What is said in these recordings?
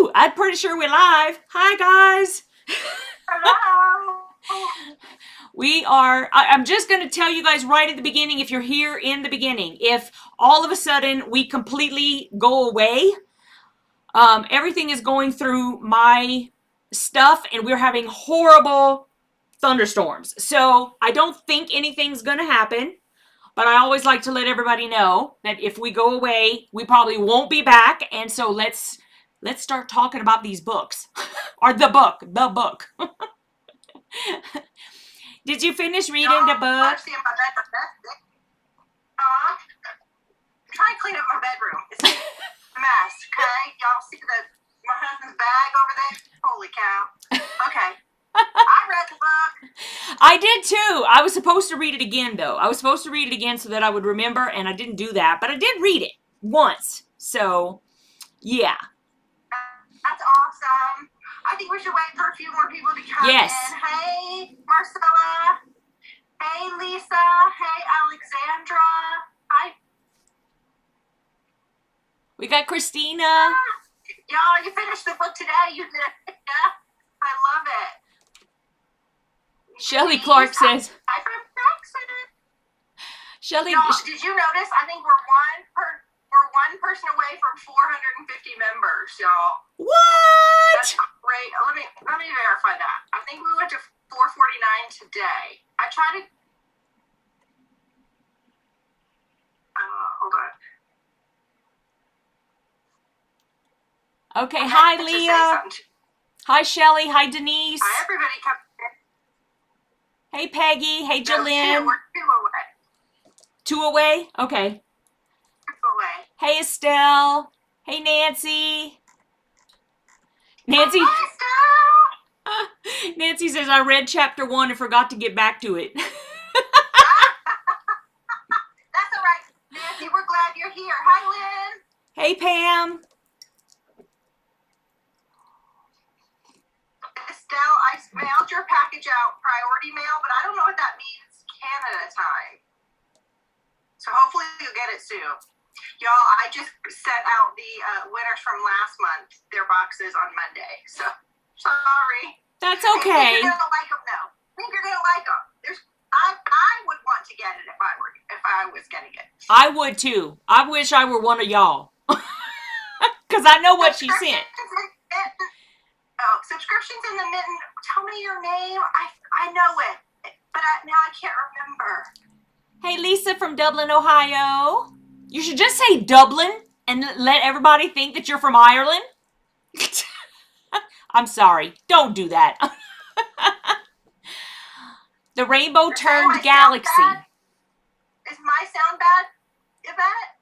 Ooh, I'm pretty sure we're live. Hi, guys. Hello. We are, I'm just going to tell you guys right at the beginning, if you're here in the beginning, if all of a sudden we completely go away, everything is going through my stuff and we're having horrible thunderstorms. So I don't think anything's going to happen, but I always like to let everybody know that if we go away, we probably won't be back. And so let's start talking about these books or the book. Did you finish reading the book? I'm trying to clean up my bedroom. It's a mess, okay? Y'all see my husband's bag over there? Holy cow. Okay. I read the book. I did too. I was supposed to read it again, though. I was supposed to read it again so that I would remember, and I didn't do that. But I did read it once. So, yeah. That's awesome. I think we should wait for a few more people to come in. Hey, Marcella. Hey, Lisa. Hey, Alexandra. Hi. We got Christina. Y'all, you finished the book today. You did. Yeah. I love it. Shelly Clark says. Hi from Texas. Shelly. Did you notice? I think we're one person away from 450 members, y'all. What? That's great. Let me verify that. I think we went to 449 today. I tried to. Hold on. Okay. Hi, Leah. Hi, Shelly. Hi, Denise. Hi, everybody. Hey, Peggy. Hey, Jillian. We're two away. 2 away? Okay. 2 away. Hey, Estelle. Hey, Nancy. Nancy. Hi, Estelle. Nancy says, I read chapter 1 and forgot to get back to it. That's all right, Nancy. We're glad you're here. Hi, Lynn. Hey, Pam. Estelle, I mailed your package out priority mail, but I don't know what that means Canada time. So hopefully you'll get it soon. Y'all, I just sent out the winners from last month, their boxes on Monday. So, sorry. That's okay. I think you're going to like them, though. I think you're going to like them. I would want to get it if I was getting it. I would, too. I wish I were one of y'all. Because I know what she sent. Oh, subscriptions in the mitten. Tell me your name. I know it, but now I can't remember. Hey, Lisa from Dublin, Ohio. You should just say Dublin and let everybody think that you're from Ireland. I'm sorry. Don't do that. The Rainbow Turned Galaxy. Is my sound bad, Yvette?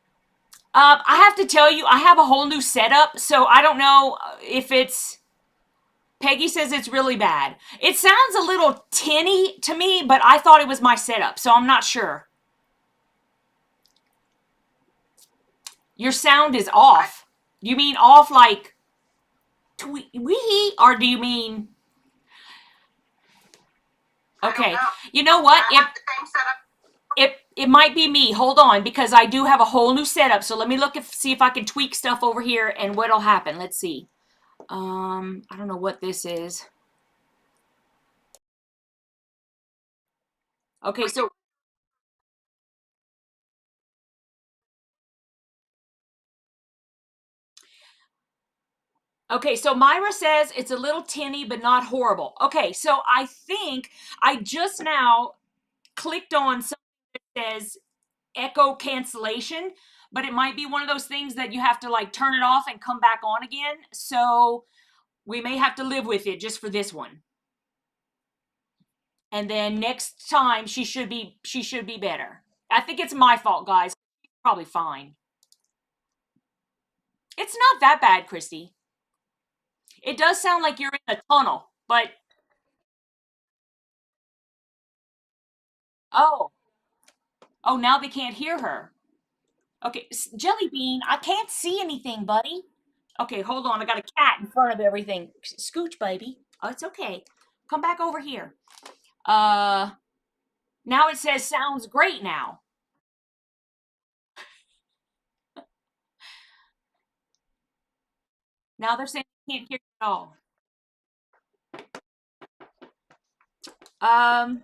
I have to tell you, I have a whole new setup, so I don't know if it's... Peggy says it's really bad. It sounds a little tinny to me, but I thought it was my setup, so I'm not sure. Your sound is off. Do you mean off like wee, or do you mean... Okay. You know what? It might be me. Hold on, because I do have a whole new setup. So let me see if I can tweak stuff over here and what'll happen. Let's see. I don't know what this is. Okay, so Myra says it's a little tinny, but not horrible. Okay, so I think I just now clicked on something that says echo cancellation, but it might be one of those things that you have to like turn it off and come back on again. So we may have to live with it just for this one. And then next time she should be better. I think it's my fault, guys. Probably fine. It's not that bad, Christy. It does sound like you're in a tunnel, but... Oh, now they can't hear her. Okay, Jelly Bean, I can't see anything, buddy. Okay, hold on. I got a cat in front of everything. Scooch, baby. Oh, it's okay. Come back over here. Now it says sounds great now. Now they're saying Can't hear you at all. Um,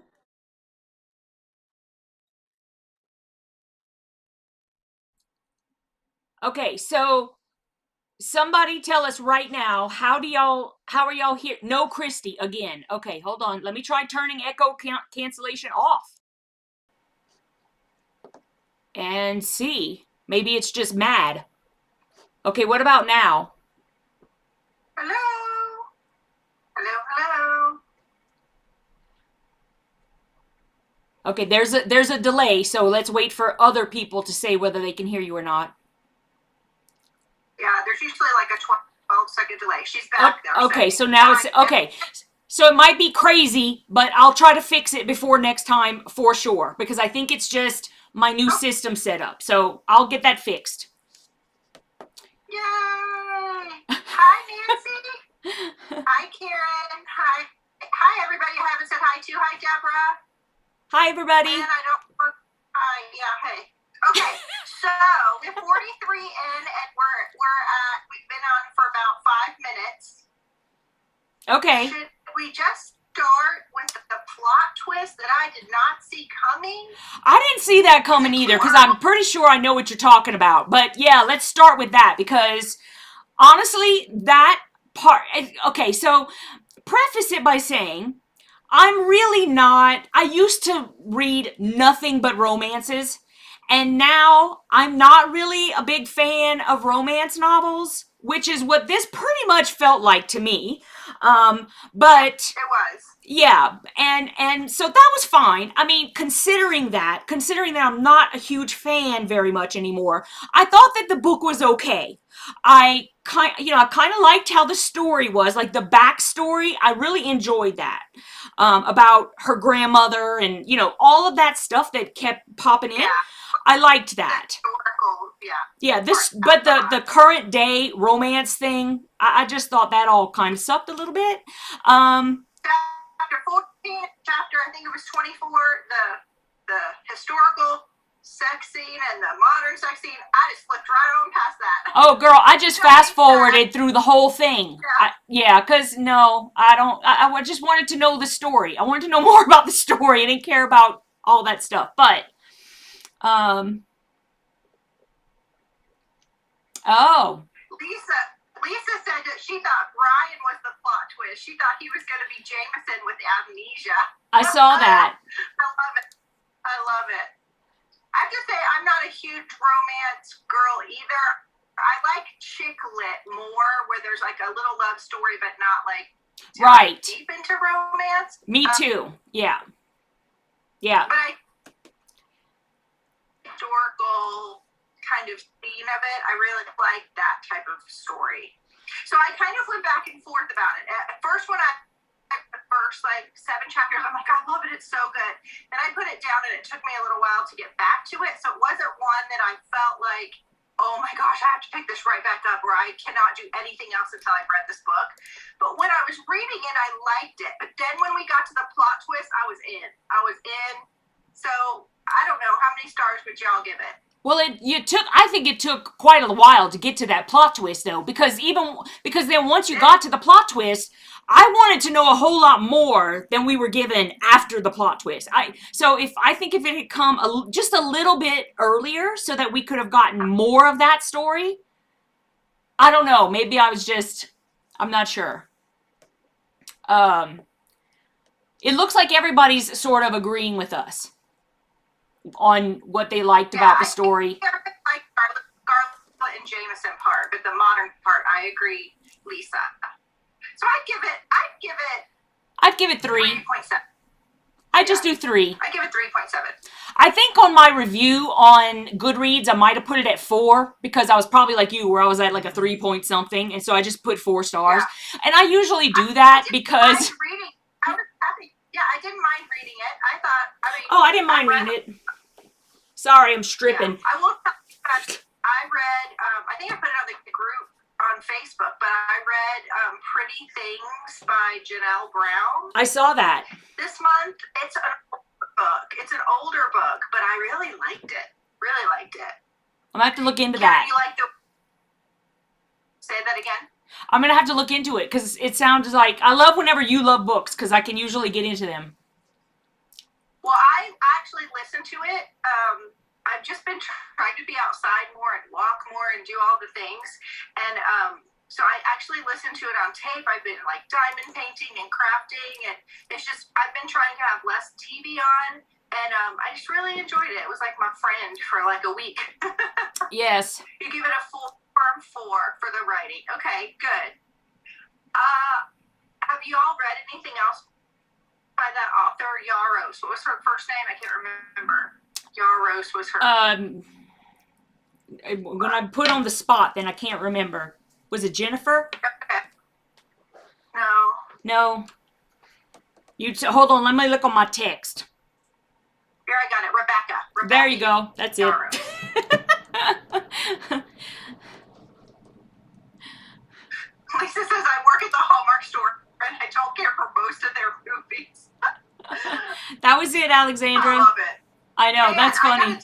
okay, so somebody tell us right now, how are y'all here? No, Christy, again. Okay, hold on. Let me try turning echo cancellation off. And see. Maybe it's just mad. Okay, what about now? Hello? Hello, hello? Okay, there's a delay, so let's wait for other people to say whether they can hear you or not. Yeah, there's usually like a 12-second delay. She's back now. Okay, so now it's okay. So it might be crazy, but I'll try to fix it before next time for sure, because I think it's just my new system setup. So I'll get that fixed. Yay! Hi, Nancy. Hi, Karen. Hi, everybody I haven't said hi to. Hi, Deborah. Hi, everybody. And I don't. Hi, yeah, hey. Okay, so we're 43 in, and we've been on for about 5 minutes. Okay. Should we just start with the plot twist that I did not see coming? I didn't see that coming either, because I'm pretty sure I know what you're talking about. But yeah, let's start with that, because honestly, that part. Okay, so preface it by saying, I'm really not. I used to read nothing but romances, and now I'm not really a big fan of romance novels, which is what this pretty much felt like to me. But it was. Yeah, and so that was fine. I mean, considering that I'm not a huge fan very much anymore, I thought that the book was okay. I kind of liked how the story was, like the backstory. I really enjoyed that, about her grandmother and all of that stuff that kept popping in. Yeah. I liked that. Historical, yeah. But the current day romance thing, I just thought that all kind of sucked a little bit. Chapter 14, I think it was 24, the historical sex scene and the modern sex scene, I just flipped right on past that. Oh, girl, I just fast forwarded through the whole thing. Yeah, because no, I don't. I just wanted to know the story. I wanted to know more about the story. I didn't care about all that stuff. But, oh. Lisa said that she thought Brian was the plot twist. She thought he was going to be Jameson with amnesia. I saw that. I love it. I love it. I have to say, I'm not a huge romance girl either. I like chick lit more, where there's like a little love story, but not like deep into romance. Me too. Yeah. Yeah. But historical kind of scene of it, I really like that type of story. So I kind of went back and forth about it. At first, when the first like 7 chapters, I'm like, I love it, it's so good. And I put it down, and it took me a little while to get back to it. So it wasn't one that I felt like, oh my gosh, I have to pick this right back up, or I cannot do anything else until I've read this book. But when I was reading it, I liked it. But then when we got to the plot twist, I was in. So I don't know, how many stars would y'all give it? Well, I think it took quite a while to get to that plot twist, though, because then once you got to the plot twist, I wanted to know a whole lot more than we were given after the plot twist. I think if it had come just a little bit earlier, so that we could have gotten more of that story, I don't know. Maybe I'm not sure. It looks like everybody's sort of agreeing with us on what they liked about the story. I like Scarlett and Jameson part, but the modern part, I agree, Lisa. So I'd give it 3. 3.7. I just do 3. I give it 3.7. I think on my review on Goodreads, I might have put it at 4, because I was probably like you, where I was at like a 3 point something, and so I just put 4 stars. Yeah. And I usually do that because I was happy. Yeah, I didn't mind reading it. I didn't mind reading it. Sorry, I'm stripping. Yeah, I will. I read. I think I put it on the group on Facebook, but I read Pretty Things by Janelle Brown. I saw that. This month, it's an older book. It's an older book, but I really liked it. Really liked it. I'm going to have to look into that. You like the... Say that again? I'm gonna have to look into it because it sounds like I love whenever you love books because I can usually get into them. Well, I actually listened to it. I've just been trying to be outside more and walk more and do all the things. And so I actually listened to it on tape. I've been like diamond painting and crafting, and it's just, I've been trying to have less TV on. And I just really enjoyed it. It was like my friend for like a week. Yes. You give it a full firm 4 for the writing. Okay, good. Have you all read anything else by that author, Yaros? What was her first name? I can't remember. Yaros was her. When I'm put on the spot, then I can't remember. Was it Jennifer? Okay. No. No. Hold on. Let me look on my text. Here, I got it. Rebecca. There you go. That's Yaros. Lisa says, I work at the Hallmark store and I don't care for most of their movies. That was it, Alexandra. I love it. I know. Man, that's funny. On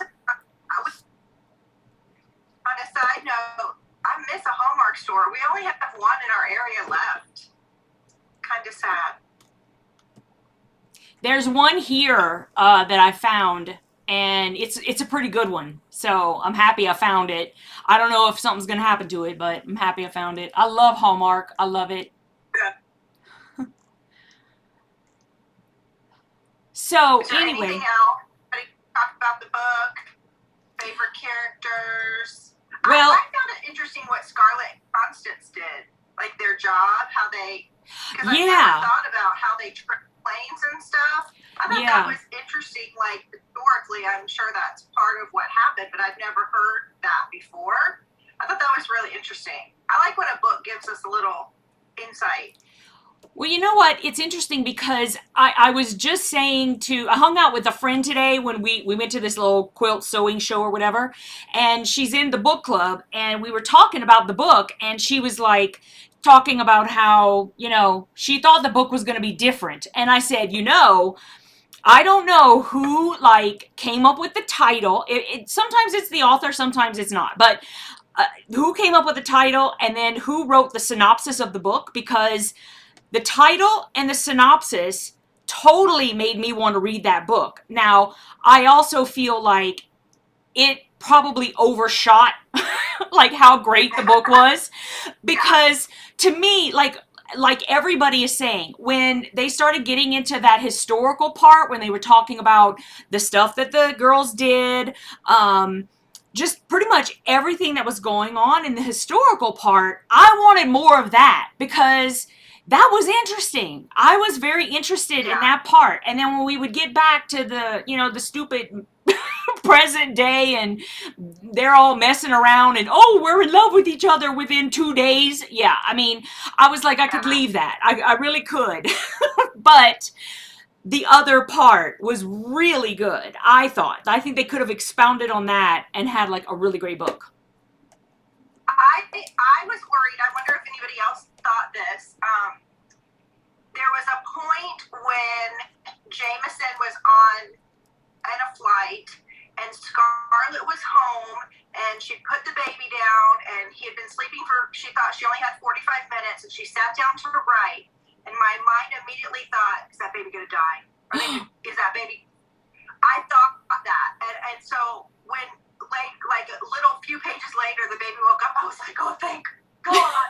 a side note, I miss a Hallmark store. We only have one in our area left. Kind of sad. There's one here that I found, and it's a pretty good one. So I'm happy I found it. I don't know if something's gonna happen to it, but I'm happy I found it. I love Hallmark. I love it. Yeah. So Is there anyway, anything else? Talk about the book, favorite characters. Well, I found it interesting what Scarlett and Constance did, like their job, how they. Because I never thought about how they trick planes and stuff. I thought that was interesting. Like historically, I'm sure that's part of what happened, but I've never heard that before. I thought that was really interesting. I like when a book gives us a little insight. Well, you know what? It's interesting because I was just saying I hung out with a friend today when we went to this little quilt sewing show or whatever, and she's in the book club, and we were talking about the book, and she was like talking about how, she thought the book was going to be different. And I said, I don't know who came up with the title. Sometimes it's the author, sometimes it's not, but who came up with the title and then who wrote the synopsis of the book, because the title and the synopsis totally made me want to read that book. Now, I also feel like it probably overshot how great the book was, because to me, like everybody is saying, when they started getting into that historical part, when they were talking about the stuff that the girls did, just pretty much everything that was going on in the historical part, I wanted more of that, because that was interesting. I was very interested in that part. And then when we would get back to the stupid present day, and they're all messing around and, we're in love with each other within 2 days. Yeah, I mean, I was like, I could leave that. I really could. But the other part was really good, I thought. I think they could have expounded on that and had a really great book. I was worried. I wonder if anybody else thought this. There was a point when Jameson was on a flight and Scarlett was home and she put the baby down and he had been sleeping she thought she only had 45 minutes, and she sat down to write, and my mind immediately thought, is that baby going to die? Is that baby? I thought that. And so when like a little few pages later, the baby woke up, I was like, oh, thank God.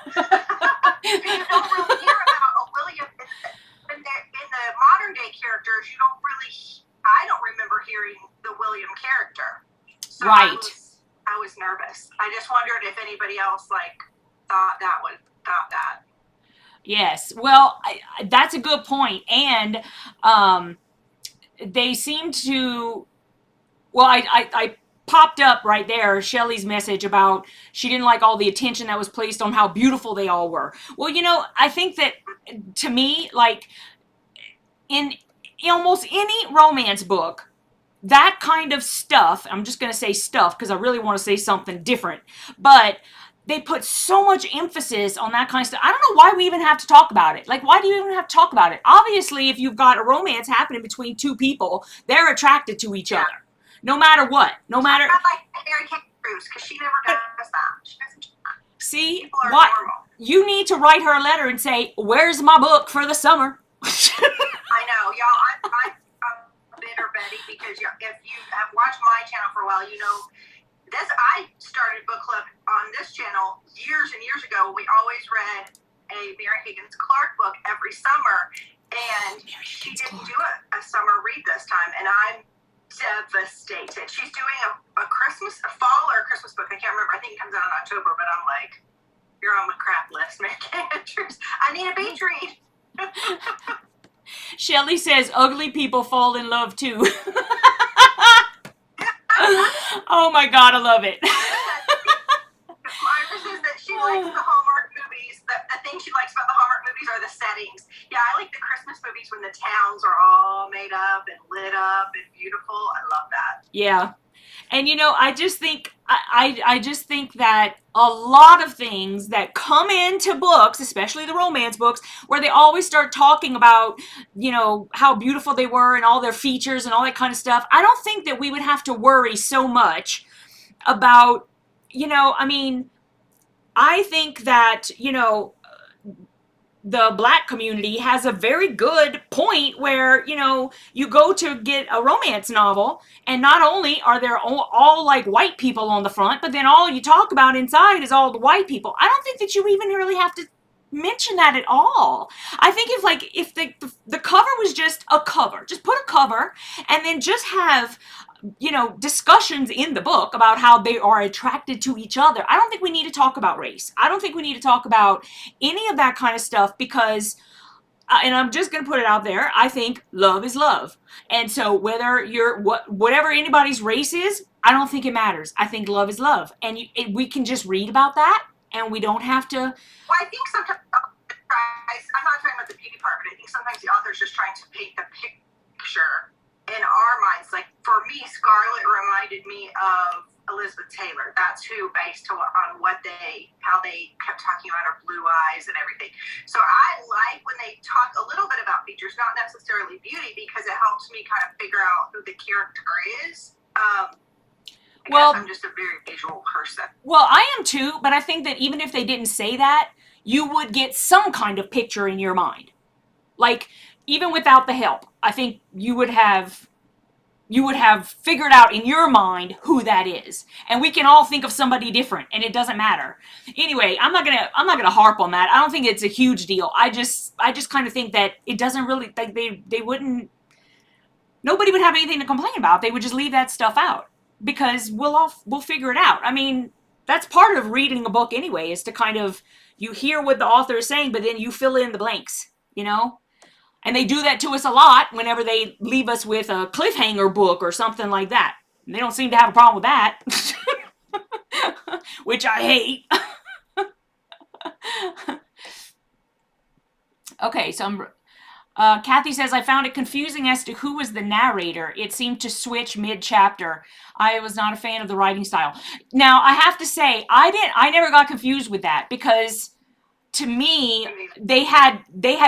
You don't really hear about William in the modern day characters. I don't remember hearing the William character. So right. I was nervous. I just wondered if anybody else thought that. Yes. Well, that's a good point. And they seem to. Well, I popped up right there Shelley's message about she didn't like all the attention that was placed on how beautiful they all were. Well, I think that, to me, in almost any romance book, that kind of stuff, I'm just going to say stuff because I really want to say something different, but they put so much emphasis on that kind of stuff. I don't know why we even have to talk about it. Why do you even have to talk about it? Obviously, if you've got a romance happening between two people, they're attracted to each other. No matter what. No matter. Not like Mary Kate Cruz, because she never does that. She doesn't. See, people are normal. you need to write her a letter and say, where's my book for the summer? I know, y'all. I'm bitter Betty because if you have watched my channel for a while, you know this. I started book club on this channel years and years ago. We always read a Mary Higgins Clark book every summer, and she didn't do a summer read this time, and I'm devastated. She's doing a fall or a Christmas book. I can't remember. I think it comes out in October, but I'm like, you're on my crap list, man. I need a beach read. Shelly says ugly people fall in love too. Oh my God, I love it. Myra says that she likes the Hallmark movies. The thing she likes about the Hallmark movies are the settings. Yeah, I like the Christmas movies when the towns are all made up and lit up and beautiful. I love that. Yeah. And you know, I just think that a lot of things that come into books, especially the romance books, where they always start talking about, you know, how beautiful they were and all their features and all that kind of stuff. I don't think that we would have to worry so much about, you know, I mean, I think that, you know, the Black community has a very good point where, you know, you go to get a romance novel and not only are there all like white people on the front, but then all you talk about inside is all the white people. I don't think that you even really have to mention that at all. I think if the cover was just a cover, just put a cover and then just have, you know, discussions in the book about how they are attracted to each other. I don't think we need to talk about race. I don't think we need to talk about any of that kind of stuff because, and I'm just going to put it out there, I think love is love. And so whether you're, whatever anybody's race is, I don't think it matters. I think love is love. And we can just read about that and we don't have to. Well, I think sometimes, I'm not talking about the beauty part, but I think sometimes the author's just trying to paint the picture in our minds. Like for me, Scarlett reminded me of Elizabeth Taylor. That's who, based on how they kept talking about her blue eyes and everything. So I like when they talk a little bit about features, not necessarily beauty, because it helps me kind of figure out who the character is. Well, I'm just a very visual person. Well, I am too, but I think that even if they didn't say that, you would get some kind of picture in your mind. Like, even without the help, I think you would have figured out in your mind who that is. And we can all think of somebody different, and it doesn't matter. Anyway, I'm not gonna harp on that. I don't think it's a huge deal. I just kind of think that it doesn't really, like, they wouldn't, nobody would have anything to complain about. They would just leave that stuff out because we'll figure it out. I mean, that's part of reading a book anyway, is to kind of, you hear what the author is saying, but then you fill in the blanks, you know? And they do that to us a lot whenever they leave us with a cliffhanger book or something like that. And they don't seem to have a problem with that. Which I hate. Okay, so Kathy says, I found it confusing as to who was the narrator. It seemed to switch mid-chapter. I was not a fan of the writing style. Now, I have to say, I never got confused with that because to me, they had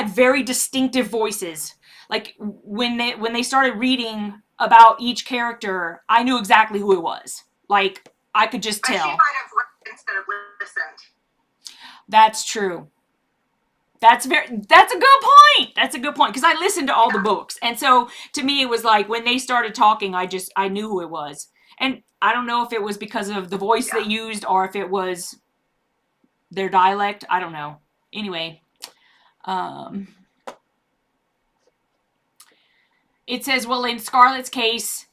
very distinctive voices. Like when they started reading about each character, I knew exactly who it was. Like I could just tell. She might have read instead of listened. That's true. That's a good point. That's a good point because I listened to all the books, and so to me it was like when they started talking, I knew who it was, and I don't know if it was because of the voice they used or if it was their dialect. I don't know. Anyway, it says, well, in Scarlett's case,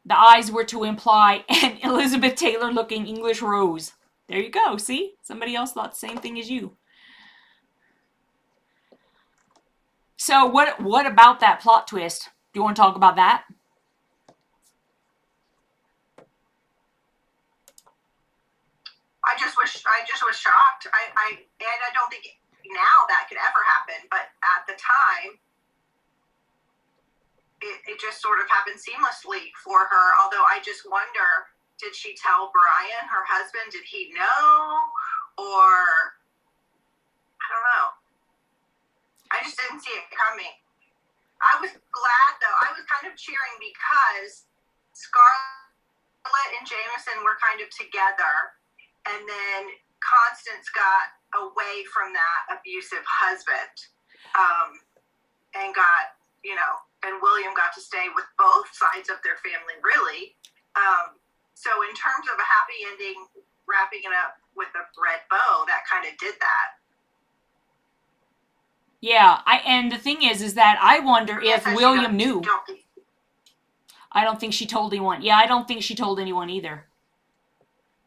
the eyes were to imply an Elizabeth Taylor looking English rose. There you go. See? Somebody else thought the same thing as you. So what about that plot twist? Do you want to talk about that? I just was shocked. I don't think now that could ever happen, but at the time, it just sort of happened seamlessly for her. Although I just wonder, did she tell Brian, her husband? Did he know? Or I don't know. I just didn't see it coming. I was glad though. I was kind of cheering because Scarlett and Jameson were kind of together. And then Constance got away from that abusive husband, and got, and William got to stay with both sides of their family, really. So in terms of a happy ending, wrapping it up with a red bow, that kind of did that. Yeah, and the thing is that I wonder if William knew. I don't think she told anyone. Yeah, I don't think she told anyone either.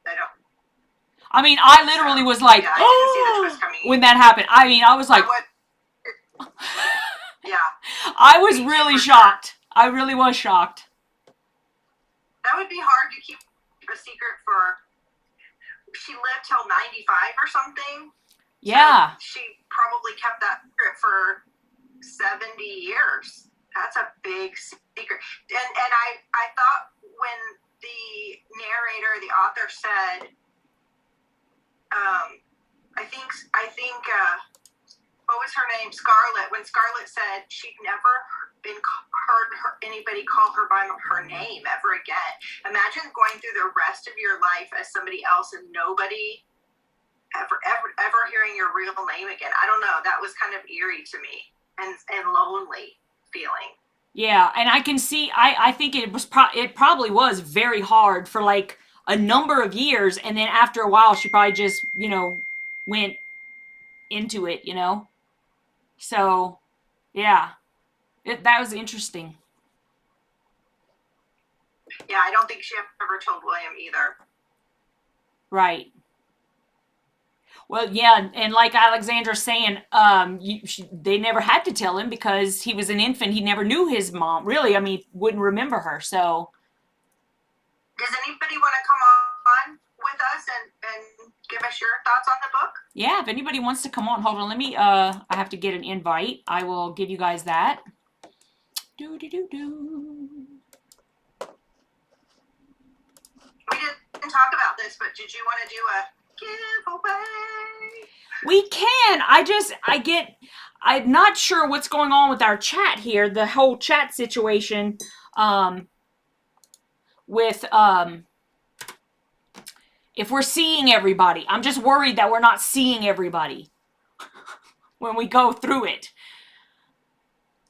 I don't. I mean, I literally was like, yeah, I didn't see the twist coming when that happened. I mean, I was like, yeah. I was really shocked. I really was shocked. That would be hard to keep a secret for. She lived till 95 or something. Yeah. So she probably kept that secret for 70 years. That's a big secret. And I thought when the narrator, the author said, I think what was her name? Scarlett. When Scarlett said she'd never heard anybody call her by her name ever again. Imagine going through the rest of your life as somebody else and nobody ever hearing your real name again. I don't know. That was kind of eerie to me and lonely feeling. Yeah, and I can see. I think it probably was very hard for like a number of years, and then after a while, she probably just went into it, So, yeah, that was interesting. Yeah, I don't think she ever told William either. Right. Well, yeah, and like Alexandra's saying, they never had to tell him because he was an infant. He never knew his mom. Really, I mean, wouldn't remember her. So, does anybody want to come on with us and give us your thoughts on the book? Yeah, if anybody wants to come on, hold on. Let me. I have to get an invite. I will give you guys that. Do. We didn't talk about this, but did you want to do a giveaway? We can. I'm not sure what's going on with our chat here. The whole chat situation, with if we're seeing everybody. I'm just worried that we're not seeing everybody when we go through it.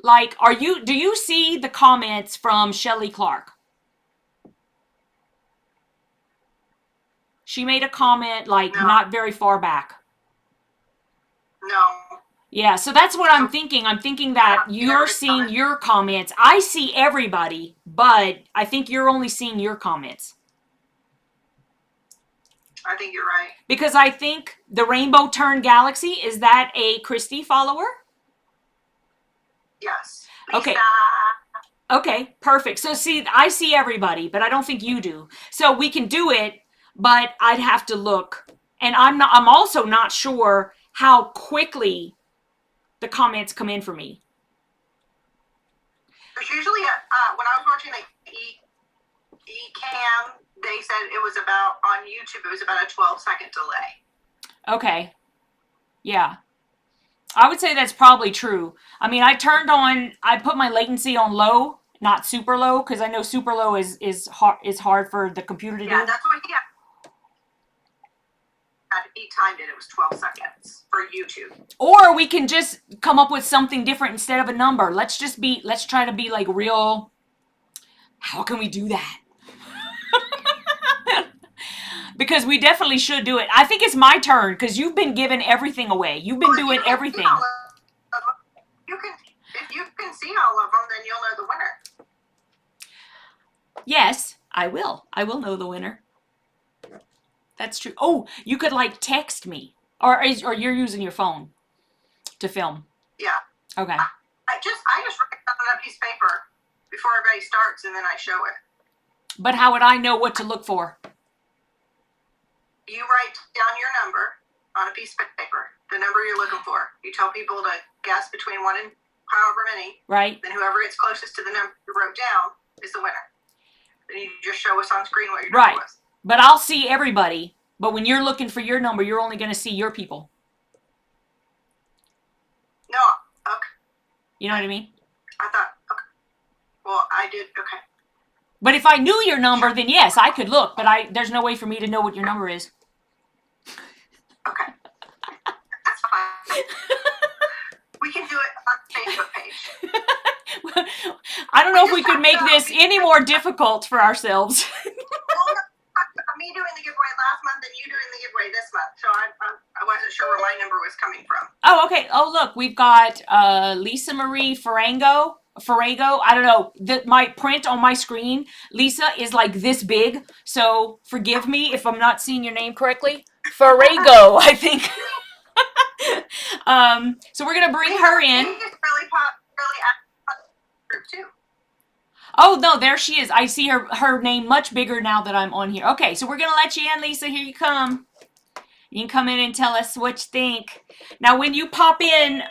Like, do you see the comments from Shelley Clark? She made a comment like not very far back. No. Yeah, so that's what I'm thinking. I'm thinking that you're seeing your comments. I see everybody, but I think you're only seeing your comments. I think you're right. Because I think the Rainbow Turn Galaxy, is that a KRISTY follower? Yes. Okay. Lisa. Okay, perfect. So see, I see everybody, but I don't think you do. So we can do it, but I'd have to look. And I'm also not sure how quickly the comments come in for me. There's usually when I was watching the eCam, they said it was on YouTube, it was about a 12-second delay. Okay. Yeah. I would say that's probably true. I mean, I put my latency on low, not super low, because I know super low is hard for the computer to do. Yeah, that's what he timed it. It was 12 seconds for YouTube. Or we can just come up with something different instead of a number. Let's try to be like real. How can we do that? Because we definitely should do it. I think it's my turn because you've been giving everything away. You've been doing everything. If you can see all of them, then you'll know the winner. Yes, I will. I will know the winner. That's true. Oh, you could like text me, or you're using your phone to film. Yeah. Okay. I just write it on a piece of paper before everybody starts, and then I show it. But how would I know what to look for? You write down your number on a piece of paper, the number you're looking for. You tell people to guess between one and however many. Right. Then whoever is closest to the number you wrote down is the winner. Then you just show us on screen what your number was. But I'll see everybody. But when you're looking for your number, you're only going to see your people. No. Okay. You know what I mean? I thought, okay. Well, I did, okay. But if I knew your number, then yes, I could look. But there's no way for me to know what your number is. We can do it on the Facebook page. I don't know if we could make this any more difficult for ourselves. Well, me doing the giveaway last month and you doing the giveaway this month, so I wasn't sure where my number was coming from. Oh, okay. Oh, look, we've got Lisa Marie Farrago. I don't know. My print on my screen, Lisa, is like this big. So forgive me if I'm not seeing your name correctly. Farrago, I think. So we're gonna bring her in. Really active group too. Oh no, there she is. I see her name much bigger now that I'm on here. Okay, so we're gonna let you in, Lisa. Here you come. You can come in and tell us what you think. Now, when you pop in,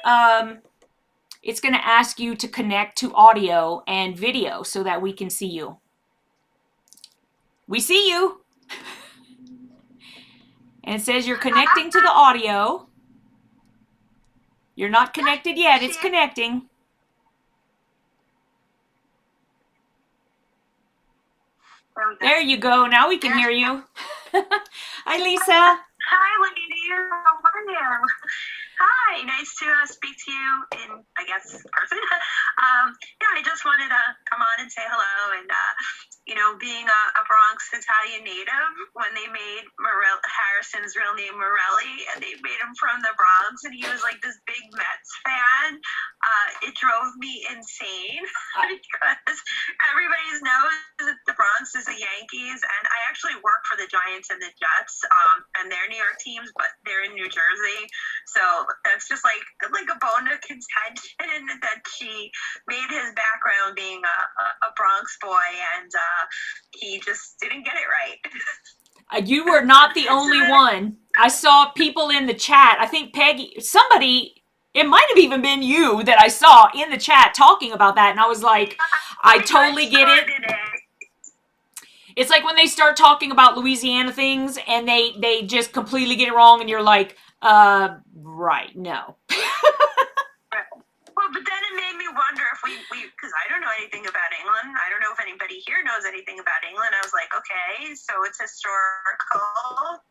it's going to ask you to connect to audio and video so that we can see you. We see you. And it says you're connecting to the audio. You're not connected yet. It's connecting. There you go. Now we can hear you. Hi, Lisa. Hi, ladies. How are you? Hi, nice to speak to you in, I guess, person. Yeah, I just wanted to come on and say hello. And, you know, being a Bronx Italian native, when they made Harrison's real name Morelli, and they made him from the Bronx, and he was like this big Mets fan, it drove me insane because everybody knows that the Bronx is the Yankees, and I actually work for the Giants and the Jets, and they're New York teams, but they're in New Jersey. So that's just like a bone of contention that she made his background being a Bronx boy, and he just didn't get it right. You were not the only one. I saw people in the chat. I think Peggy, somebody, it might have even been you that I saw in the chat talking about that. And I was like, I totally get it. It's like when they start talking about Louisiana things and they just completely get it wrong and you're like, right, no. Well, but then it made me wonder if we because I don't know anything about England. I don't know if anybody here knows anything about England. I was like, okay, so it's historical.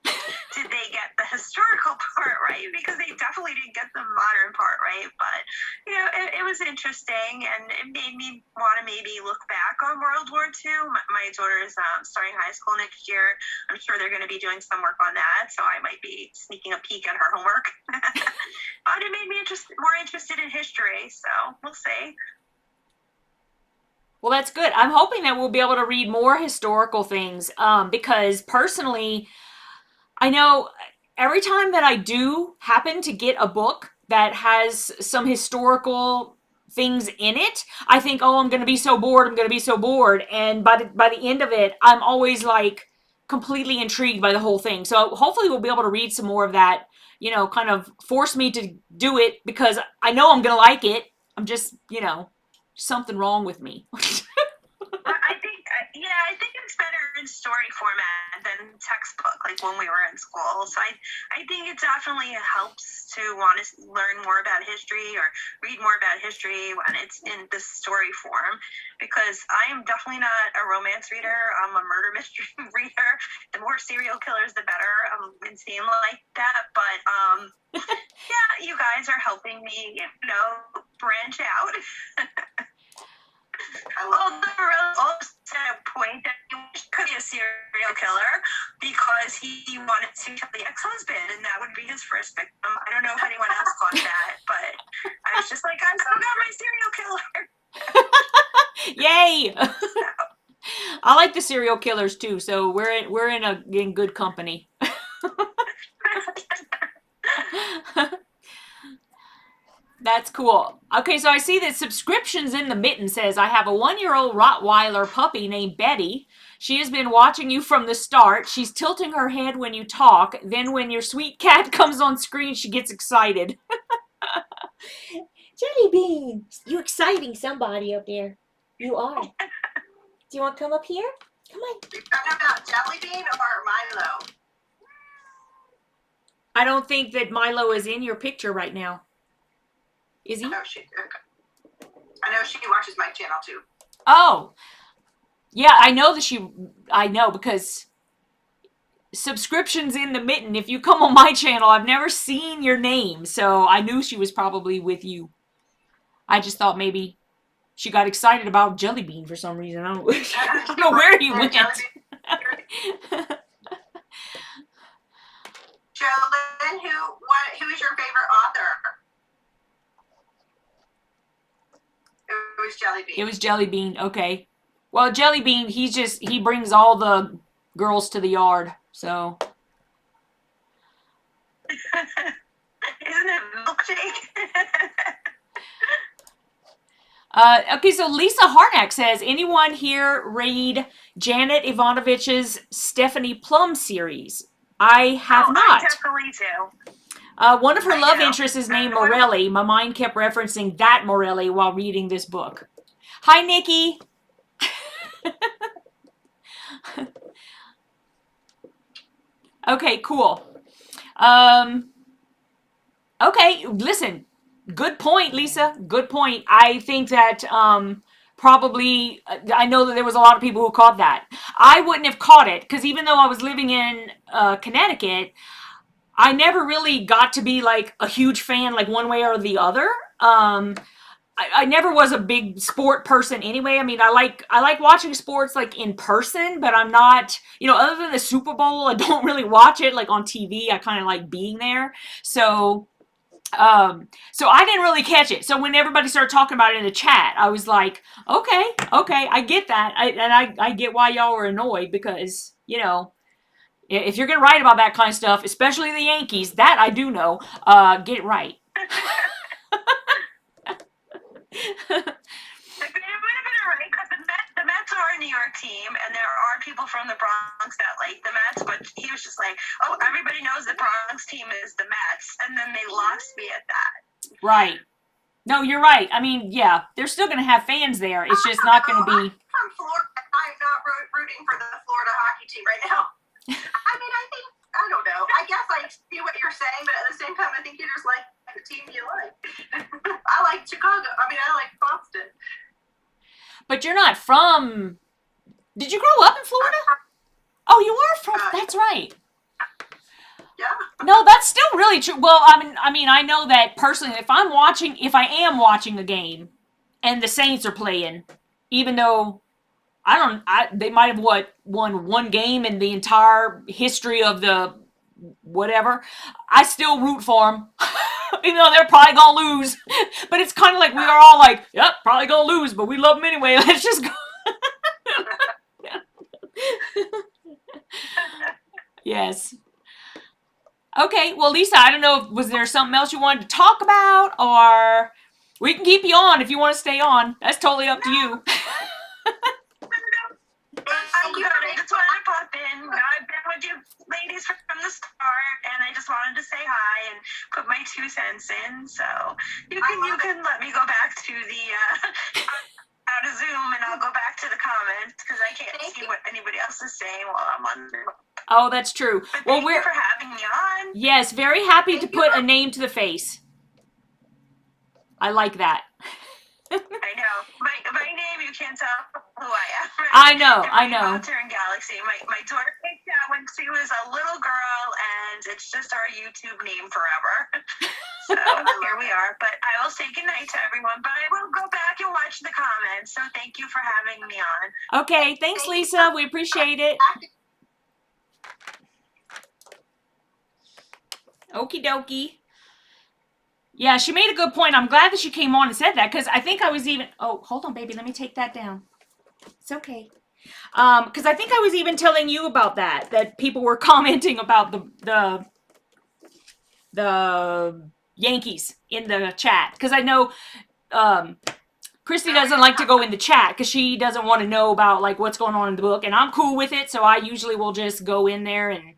Did they get the historical part right? Because they definitely didn't get the modern part right. But, you know, it was interesting, and it made me want to maybe look back on World War II. My daughter is starting high school next year. I'm sure they're going to be doing some work on that, so I might be sneaking a peek at her homework. But it made me more interested in history, so we'll see. Well, that's good. I'm hoping that we'll be able to read more historical things because personally, I know every time that I do happen to get a book that has some historical things in it, I think, oh, I'm going to be so bored. I'm going to be so bored. And by the end of it, I'm always like completely intrigued by the whole thing. So hopefully we'll be able to read some more of that, you know, kind of force me to do it because I know I'm going to like it. I'm just, you know, something wrong with me. I think it's better in story format than textbook, like when we were in school. So I think it definitely helps to want to learn more about history or read more about history when it's in this story form, because I am definitely not a romance reader. I'm a murder mystery reader. The more serial killers, the better. I'm insane like that. But yeah, you guys are helping me, you know, branch out. Also point that he could be a serial killer because he wanted to kill the ex-husband, and that would be his first victim. I don't know if anyone else caught that, but I was just like, I still got my serial killer. Yay! I like the serial killers too, so we're in good company. That's cool. Okay, so I see that subscriptions in the mitten says, I have a 1-year-old Rottweiler puppy named Betty. She has been watching you from the start. She's tilting her head when you talk. Then when your sweet cat comes on screen, she gets excited. Jelly Bean, you're exciting somebody up there. You are. Do you want to come up here? Come on. You're talking about Jelly Bean or Milo? I don't think that Milo is in your picture right now. Is he? No, I know she watches my channel too. Oh, yeah, I know that I know because subscriptions in the mitten. If you come on my channel, I've never seen your name, so I knew she was probably with you. I just thought maybe she got excited about Jelly Bean for some reason. I don't know where he went. Joe Lynn, who is your favorite author? It was Jelly Bean. It was Jelly Bean. Okay. Well, Jelly Bean, he brings all the girls to the yard. So. Isn't it milkshake? Okay, so Lisa Harnack says, anyone here read Janet Ivanovich's Stephanie Plum series? I have not. I definitely do. One of her love interests is named Morelli. My mind kept referencing that Morelli while reading this book. Hi, Nikki. Okay, cool. Okay, listen. Good point, Lisa. Good point. I think that probably, I know that there was a lot of people who caught that. I wouldn't have caught it because even though I was living in Connecticut, I never really got to be like a huge fan like one way or the other. I never was a big sport person anyway. I mean, I like watching sports like in person, but I'm not, other than the Super Bowl, I don't really watch it like on TV. I kind of like being there. So I didn't really catch it. So when everybody started talking about it in the chat, I was like, okay, I get that. I get why y'all were annoyed because, if you're going to write about that kind of stuff, especially the Yankees, that I do know, get it right. It would have been alright because the Mets are a New York team, and there are people from the Bronx that like the Mets. But he was just like, "Oh, everybody knows the Bronx team is the Mets," and then they lost me at that. Right. No, you're right. I mean, yeah, they're still going to have fans there. It's just not going to be. I'm from Florida. I'm not rooting for the Florida hockey team right now. I mean, I don't know. I guess I see what you're saying, but at the same time, I think you just like the team you like. I like Chicago. I mean, I like Boston. But you're not from. Did you grow up in Florida? Oh, you are from. That's right. Yeah. No, that's still really true. Well, I mean, I know that personally. If I am watching a game, and the Saints are playing, even though they might have won one game in the entire history of the whatever, I still root for them. Even though they're probably gonna lose. But it's kind of like we are all like, yep, probably gonna lose, but we love them anyway. Let's just go. Yes. Okay, well, Lisa, I don't know, was there something else you wanted to talk about? Or we can keep you on if you want to stay on. That's totally up to you. I just wanted to pop in. I've been with you ladies from the start, and I just wanted to say hi and put my 2 cents in. So you can let me go back to the out of Zoom, and I'll go back to the comments because I can't see what anybody else is saying while I'm on Zoom. Oh, that's true. But well, thank you for having me on. Yes, very happy to put a name to the face. I like that. I know. My name, you can't tell who I am. I know. Turn Galaxy. My daughter picked that when she was a little girl, and it's just our YouTube name forever. So here we are. But I will say goodnight to everyone. But I will go back and watch the comments. So thank you for having me on. Okay. Thanks, Lisa. We appreciate it. Okie dokie. Yeah, she made a good point. I'm glad that she came on and said that because I think I was even. Oh, hold on, baby. Let me take that down. It's okay. Because I think I was even telling you about that people were commenting about the Yankees in the chat. Because I know KRISTY doesn't like to go in the chat because she doesn't want to know about like what's going on in the book, and I'm cool with it. So I usually will just go in there and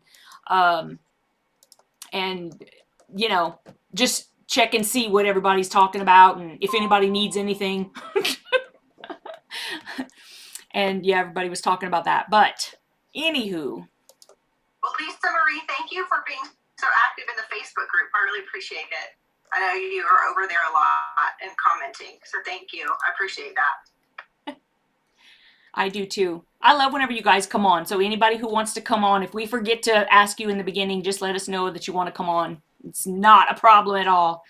just check and see what everybody's talking about and if anybody needs anything. And yeah, everybody was talking about that. But anywho. Well, Lisa Marie, thank you for being so active in the Facebook group. I really appreciate it. I know you are over there a lot and commenting. So thank you. I appreciate that. I do too. I love whenever you guys come on. So anybody who wants to come on, if we forget to ask you in the beginning, just let us know that you want to come on. It's not a problem at all.